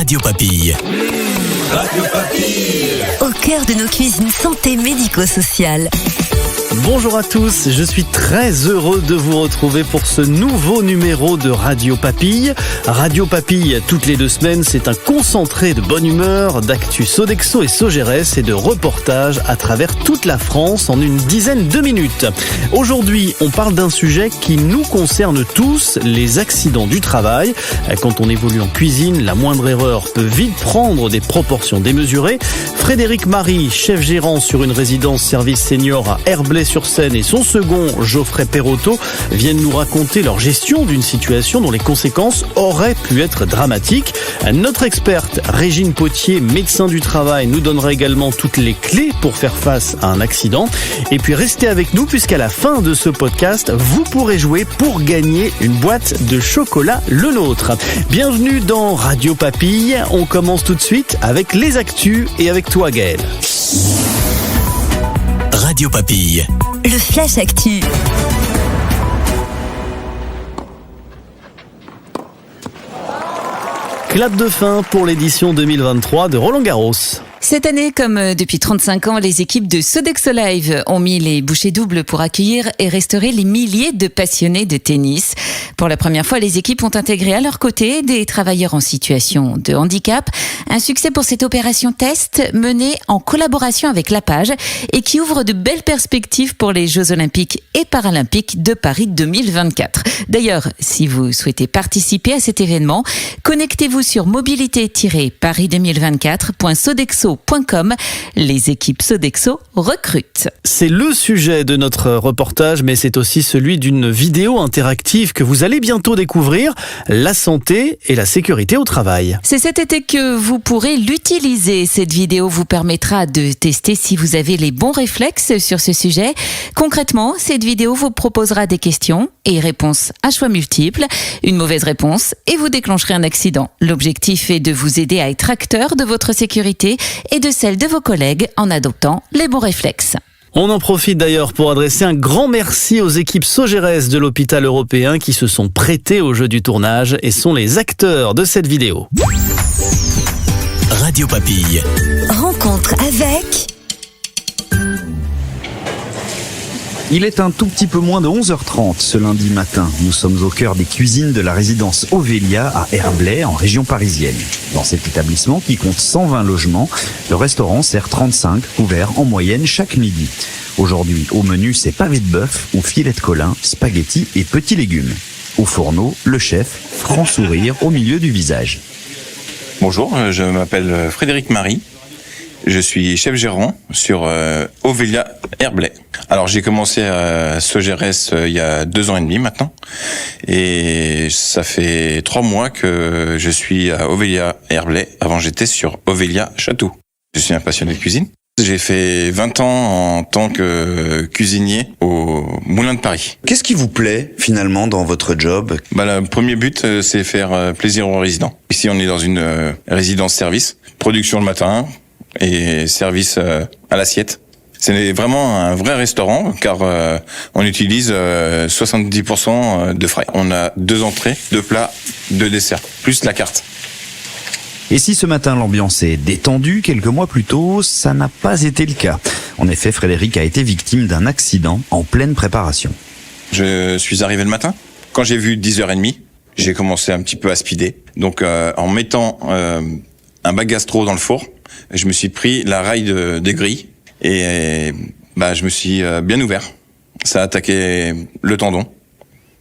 Radio Papille. Radio Papille. Au cœur de nos cuisines santé médico-sociales. Bonjour à tous, je suis très heureux de vous retrouver pour ce nouveau numéro de Radio Papille. Radio Papille, toutes les 2 semaines, c'est un concentré de bonne humeur, d'actu Sodexo et Sogeres et de reportages à travers toute la France en une dizaine de minutes. Aujourd'hui, on parle d'un sujet qui nous concerne tous, les accidents du travail. Quand on évolue en cuisine, la moindre erreur peut vite prendre des proportions démesurées. Frédéric Marie, chef gérant sur une résidence service senior à Herblay-sur-Seine et son second, Geoffrey Perotto, viennent nous raconter leur gestion d'une situation dont les conséquences auraient pu être dramatiques. Notre experte, Régine Potier, médecin du travail, nous donnera également toutes les clés pour faire face à un accident. Et puis restez avec nous puisqu'à la fin de ce podcast, vous pourrez jouer pour gagner une boîte de chocolat Le Nôtre. Bienvenue dans Radio Papille. On commence tout de suite avec les actus et avec toi Gaël. Radio Papille. Le Flash Actu. Clap de fin pour l'édition 2023 de Roland-Garros. Cette année, comme depuis 35 ans, les équipes de Sodexo Live ont mis les bouchées doubles pour accueillir et restaurer les milliers de passionnés de tennis. Pour la première fois, les équipes ont intégré à leur côté des travailleurs en situation de handicap. Un succès pour cette opération test menée en collaboration avec La Page et qui ouvre de belles perspectives pour les Jeux Olympiques et Paralympiques de Paris 2024. D'ailleurs, si vous souhaitez participer à cet événement, connectez-vous sur mobilité-paris2024.sodexo.com. Les équipes Sodexo recrutent. C'est le sujet de notre reportage, mais c'est aussi celui d'une vidéo interactive que vous allez bientôt découvrir, la santé et la sécurité au travail. C'est cet été que vous pourrez l'utiliser. Cette vidéo vous permettra de tester si vous avez les bons réflexes sur ce sujet. Concrètement, cette vidéo vous proposera des questions et réponses à choix multiples. Une mauvaise réponse et vous déclencherez un accident. L'objectif est de vous aider à être acteur de votre sécurité et de celle de vos collègues en adoptant les bons réflexes. On en profite d'ailleurs pour adresser un grand merci aux équipes Sogeres de l'hôpital européen qui se sont prêtées au jeu du tournage et sont les acteurs de cette vidéo. Radio Papille. Rencontre avec... Il est un tout petit peu moins de 11h30 ce lundi matin. Nous sommes au cœur des cuisines de la résidence Ovelia à Herblay, en région parisienne. Dans cet établissement qui compte 120 logements, le restaurant sert 35 couverts en moyenne chaque midi. Aujourd'hui, au menu, c'est pavé de bœuf ou filet de colin, spaghettis et petits légumes. Au fourneau, le chef, franc sourire au milieu du visage. Bonjour, je m'appelle Frédéric Marie. Je suis chef gérant sur Ovelia Herblay. Alors j'ai commencé à Sogeres il y a 2 ans et demi maintenant, et ça fait 3 mois que je suis à Ovelia Herblay. Avant j'étais sur Ovelia Château. Je suis un passionné de cuisine. J'ai fait 20 ans en tant que cuisinier au Moulin de Paris. Qu'est-ce qui vous plaît finalement dans votre job ? Le premier but, c'est faire plaisir aux résidents. Ici on est dans une résidence-service, production le matin et service à l'assiette. C'est vraiment un vrai restaurant car on utilise 70% de frais. On a 2 entrées, 2 plats, 2 desserts, plus la carte. Et si ce matin l'ambiance est détendue, quelques mois plus tôt, ça n'a pas été le cas. En effet, Frédéric a été victime d'un accident en pleine préparation. Je suis arrivé le matin. Quand j'ai vu 10h30, j'ai commencé un petit peu à speeder. Donc en mettant un bac gastro dans le four, je me suis pris la raille des grilles et je me suis bien ouvert. Ça a attaqué le tendon.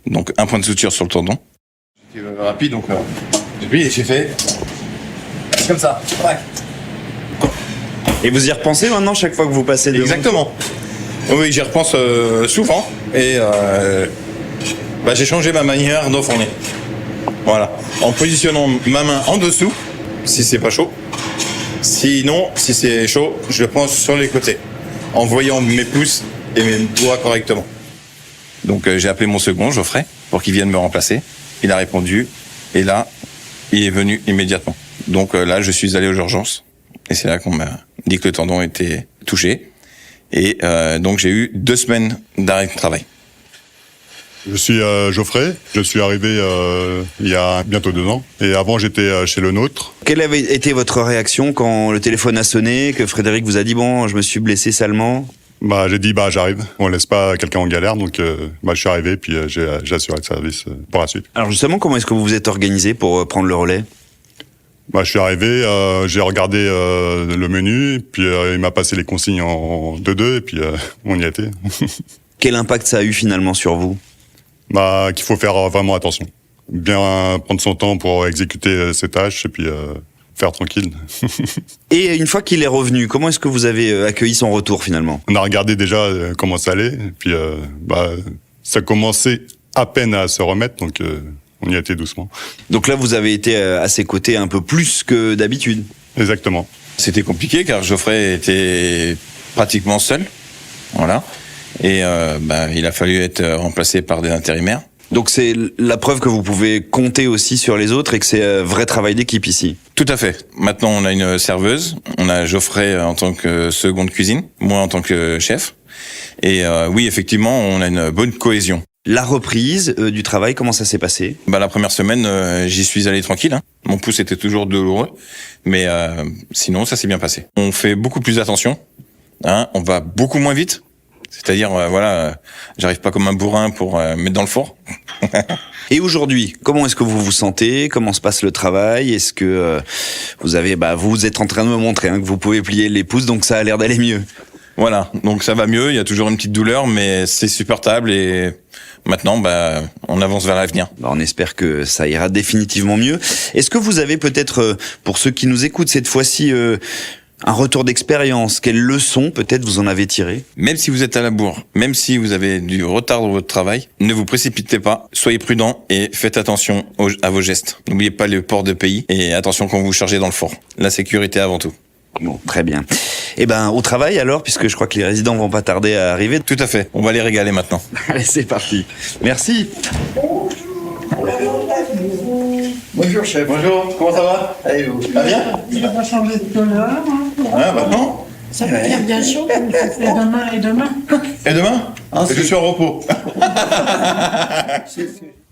Donc un point de suture sur le tendon. J'étais rapide, donc depuis j'ai fait comme ça. Ouais. Et vous y repensez maintenant chaque fois que vous passez devant ? Exactement. Oui, j'y repense souvent et j'ai changé ma manière d'enfourner. Voilà. En positionnant ma main en dessous, si c'est pas chaud. Sinon, si c'est chaud, je le prends sur les côtés, en voyant mes pouces et mes doigts correctement. Donc j'ai appelé mon second, Geoffrey, pour qu'il vienne me remplacer. Il a répondu, et là, il est venu immédiatement. Donc là, je suis allé aux urgences, et c'est là qu'on m'a dit que le tendon était touché. Et donc j'ai eu 2 semaines d'arrêt de travail. Je suis Geoffrey, je suis arrivé il y a bientôt 2 ans et avant j'étais chez Le Nôtre. Quelle avait été votre réaction quand le téléphone a sonné, que Frédéric vous a dit « bon, je me suis blessé salement ». J'ai dit j'arrive, on laisse pas quelqu'un en galère, donc je suis arrivé puis j'ai assuré le service pour la suite. Alors justement, comment est-ce que vous vous êtes organisé pour prendre le relais ? Je suis arrivé, j'ai regardé le menu, puis il m'a passé les consignes en 2-2 et puis on y a été. Quel impact ça a eu finalement sur vous ? Qu'il faut faire vraiment attention. Bien prendre son temps pour exécuter ses tâches et puis faire tranquille. Et une fois qu'il est revenu, comment est-ce que vous avez accueilli son retour finalement ? On a regardé déjà comment ça allait, et puis ça commençait à peine à se remettre, donc on y a été doucement. Donc là, vous avez été à ses côtés un peu plus que d'habitude. Exactement. C'était compliqué car Geoffrey était pratiquement seul. Voilà. Et il a fallu être remplacé par des intérimaires. Donc c'est la preuve que vous pouvez compter aussi sur les autres et que c'est un vrai travail d'équipe ici. Tout à fait. Maintenant, on a une serveuse, on a Geoffrey en tant que seconde cuisine, moi en tant que chef. Et oui, effectivement, on a une bonne cohésion. La reprise du travail, comment ça s'est passé ? La première semaine, j'y suis allé tranquille. Hein. Mon pouce était toujours douloureux, mais sinon, ça s'est bien passé. On fait beaucoup plus attention. Hein, on va beaucoup moins vite. C'est-à-dire, j'arrive pas comme un bourrin pour mettre dans le four. Et aujourd'hui, comment est-ce que vous vous sentez ? Comment se passe le travail ? Est-ce que vous êtes en train de me montrer que vous pouvez plier les pouces, donc ça a l'air d'aller mieux. Voilà, donc ça va mieux. Il y a toujours une petite douleur, mais c'est supportable et maintenant, on avance vers l'avenir. On espère que ça ira définitivement mieux. Est-ce que vous avez peut-être, pour ceux qui nous écoutent cette fois-ci, un retour d'expérience? Quelles leçons peut-être vous en avez tirées? Même si vous êtes à la bourre, même si vous avez du retard dans votre travail, ne vous précipitez pas, soyez prudent et faites attention à vos gestes. N'oubliez pas le port de pays et attention quand vous chargez dans le four. La sécurité avant tout. Bon, très bien. Au travail alors, puisque je crois que les résidents vont pas tarder à arriver. Tout à fait, on va les régaler maintenant. Allez, c'est parti. Merci. Bonjour chef. Bonjour, comment ça va? Allez-vous? Ça va bien? Il va pas changer de couleur. Non. Ça va faire bien chaud. Et demain. Et demain? Je suis en repos.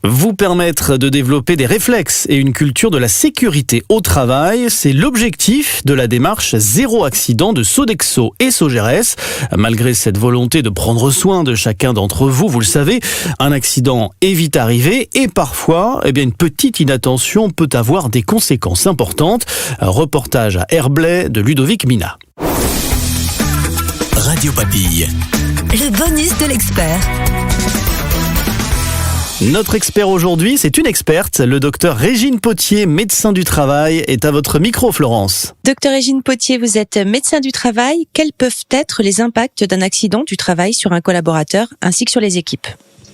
Vous permettre de développer des réflexes et une culture de la sécurité au travail, c'est l'objectif de la démarche Zéro Accident de Sodexo et Sogeres. Malgré cette volonté de prendre soin de chacun d'entre vous, vous le savez, un accident est vite arrivé et parfois, une petite inattention peut avoir des conséquences importantes. Un reportage à Herblay de Ludovic Mina. Radio Papille. Le bonus de l'expert. Notre expert aujourd'hui, c'est une experte. Le docteur Régine Potier, médecin du travail, est à votre micro, Florence. Docteur Régine Potier, vous êtes médecin du travail. Quels peuvent être les impacts d'un accident du travail sur un collaborateur ainsi que sur les équipes?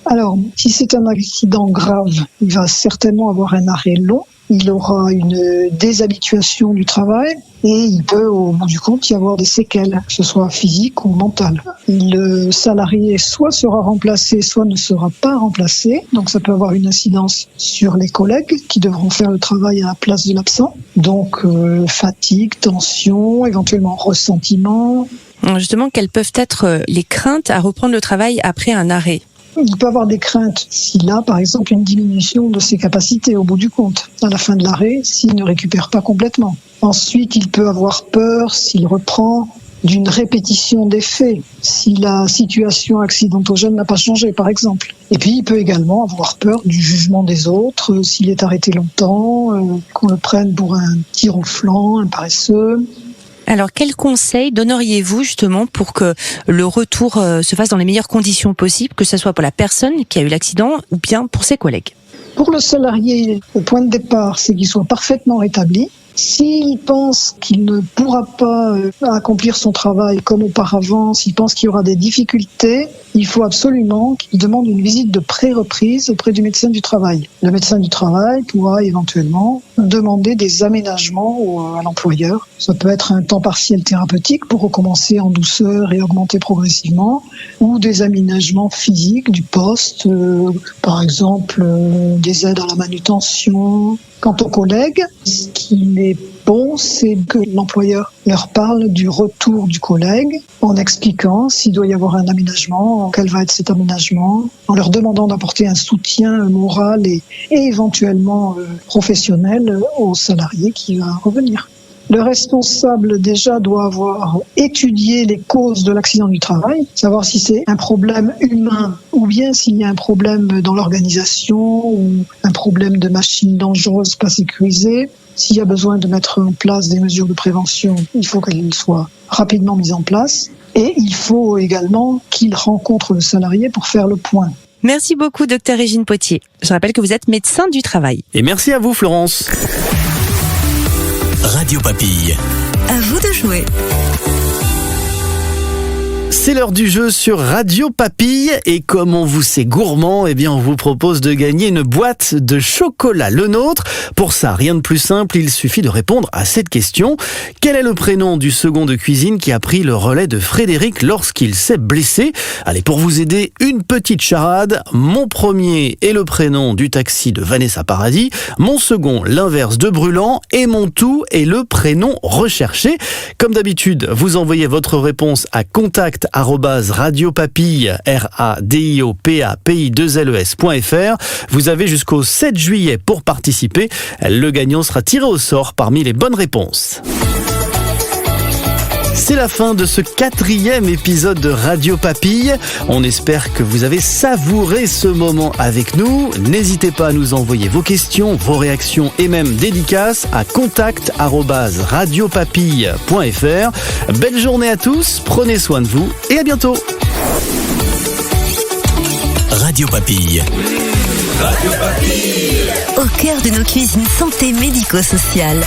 Alors, si c'est un accident grave, il va certainement avoir un arrêt long. Il aura une déshabituation du travail et il peut, au bout du compte, y avoir des séquelles, que ce soit physiques ou mentales. Le salarié soit sera remplacé, soit ne sera pas remplacé. Donc ça peut avoir une incidence sur les collègues qui devront faire le travail à la place de l'absent. Donc fatigue, tension, éventuellement ressentiment. Justement, quelles peuvent être les craintes à reprendre le travail après un arrêt? Il peut avoir des craintes s'il a, par exemple, une diminution de ses capacités au bout du compte, à la fin de l'arrêt, s'il ne récupère pas complètement. Ensuite, il peut avoir peur, s'il reprend, d'une répétition des faits, si la situation accidentogène n'a pas changé, par exemple. Et puis, il peut également avoir peur du jugement des autres, s'il est arrêté longtemps, qu'on le prenne pour un tir au flanc, un paresseux. Alors, quels conseils donneriez-vous justement pour que le retour se fasse dans les meilleures conditions possibles, que ce soit pour la personne qui a eu l'accident ou bien pour ses collègues? Pour le salarié, le point de départ, c'est qu'il soit parfaitement rétabli. S'il pense qu'il ne pourra pas accomplir son travail comme auparavant, s'il pense qu'il y aura des difficultés, il faut absolument qu'il demande une visite de pré-reprise auprès du médecin du travail. Le médecin du travail pourra éventuellement demander des aménagements à l'employeur. Ça peut être un temps partiel thérapeutique pour recommencer en douceur et augmenter progressivement, ou des aménagements physiques du poste, par exemple des aides à la manutention. Quant aux collègues, ce qui n'est bon, c'est que l'employeur leur parle du retour du collègue en expliquant s'il doit y avoir un aménagement, quel va être cet aménagement, en leur demandant d'apporter un soutien moral et éventuellement professionnel au salarié qui va revenir. Le responsable déjà doit avoir étudié les causes de l'accident du travail, savoir si c'est un problème humain ou bien s'il y a un problème dans l'organisation ou un problème de machine dangereuse pas sécurisée. S'il y a besoin de mettre en place des mesures de prévention, il faut qu'elles soient rapidement mises en place. Et il faut également qu'il rencontre le salarié pour faire le point. Merci beaucoup, Dr Régine Potier. Je rappelle que vous êtes médecin du travail. Et merci à vous, Florence. Radio Papille. À vous de jouer. C'est l'heure du jeu sur Radio Papille et comme on vous sait gourmand, eh bien on vous propose de gagner une boîte de chocolat Le Nôtre. Pour ça, rien de plus simple, il suffit de répondre à cette question. Quel est le prénom du second de cuisine qui a pris le relais de Frédéric lorsqu'il s'est blessé? Allez, pour vous aider, une petite charade. Mon premier est le prénom du taxi de Vanessa Paradis, mon second l'inverse de Brûlant et mon tout est le prénom recherché. Comme d'habitude, vous envoyez votre réponse à contact@radiopapille, RADIOPAPI2LES.fr. Vous avez jusqu'au 7 juillet pour participer. Le gagnant sera tiré au sort parmi les bonnes réponses. C'est la fin de ce 4e épisode de Radio Papille. On espère que vous avez savouré ce moment avec nous. N'hésitez pas à nous envoyer vos questions, vos réactions et même dédicaces à contact@radiopapille.fr. Belle journée à tous, prenez soin de vous et à bientôt. Radio Papille. Au cœur de nos cuisines santé médico-sociale.